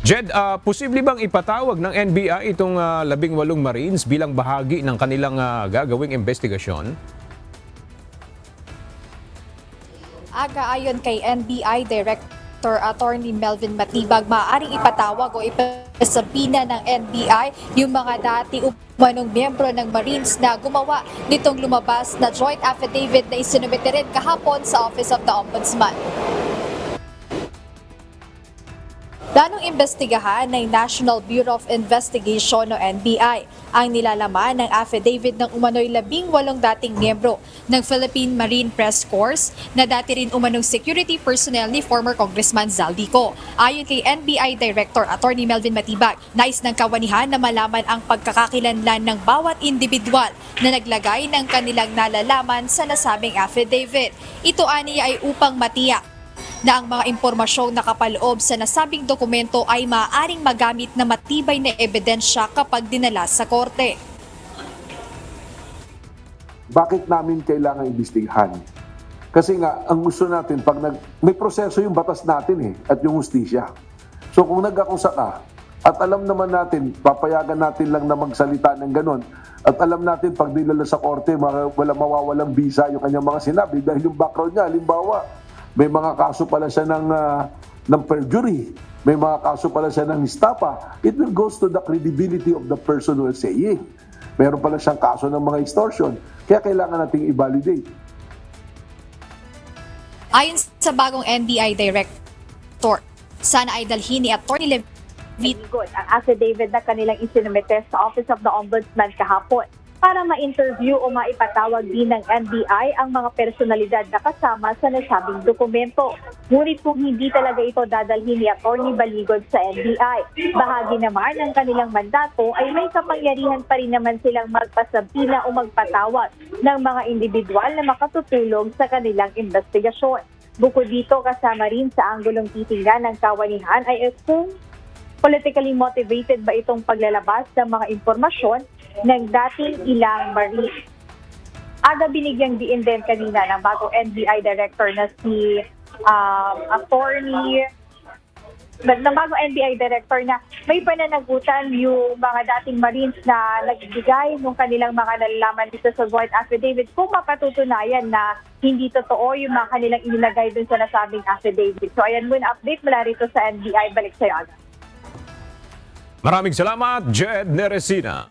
Jed, posible bang ipatawag ng NBI itong 18 Marines bilang bahagi ng kanilang gagawing investigasyon? Ayon kay NBI Director Attorney Melvin Matibag, maaaring ipatawag o ipasabina ng NBI yung mga dati umanong miyembro ng Marines na gumawa nitong lumabas na joint affidavit na isinumite rin kahapon sa Office of the Ombudsman. Planong imbestigahan ng National Bureau of Investigation o NBI ang nilalaman ng affidavit ng umano'y 18 dating miyembro ng Philippine Marine Press Corps na dati rin umanong security personnel ni former Congressman Zaldico. Ayon kay NBI Director Attorney Melvin Matibag, nais ng kawanihan na malaman ang pagkakakilanlan ng bawat individual na naglagay ng kanilang nalalaman sa nasabing affidavit. Ito aniya ay upang matiyak na ang mga impormasyong nakapaloob sa nasabing dokumento ay maaaring magamit na matibay na ebidensya kapag dinala sa korte. Bakit namin kailangan imbestigahan? Kasi nga, ang gusto natin, may proseso yung batas natin at yung hustisya. So kung nag-akusa ka, at alam naman natin, papayagan natin lang na magsalita ng ganon, at alam natin pag dinala sa korte, wala mawawalang visa yung kanyang mga sinabi dahil yung background niya, halimbawa, may mga kaso pala siya ng perjury. May mga kaso pala siya ng estafa. It will goes to the credibility of the person who is saying. Meron pala siyang kaso ng mga extortion. Kaya kailangan nating i-validate. Ayon sa bagong NBI Director, sana ay dalhin ni Atty. Good ang affidavit na kanilang isinumite sa Office of the Ombudsman kahapon para ma-interview o maipatawag din ng NBI ang mga personalidad na kasama sa nasabing dokumento. Ngunit kung hindi talaga ito dadalhin ni Atty. Baligod sa NBI, bahagi naman ng kanilang mandato ay may kapangyarihan pa rin naman silang magpasabina o magpatawag ng mga individual na makatutulong sa kanilang investigasyon. Bukod dito, kasama rin sa anggulong titingnan ng kawanihan ay kung politically motivated ba itong paglalabas ng mga impormasyon ng dating ilang Marines. Aga binigyang diin din kanina ng bagong NBI Director na si ng bagong NBI Director na may pananagutan yung mga dating Marines na nagbigay ng kanilang mga nalalaman dito sa joint affidavit kung mapatutunayan na hindi totoo yung mga kanilang inilagay dun sa nasabing affidavit. So ayan muna update mula rito sa NBI. Balik sa'yo agad. Maraming salamat, Jed Neresina.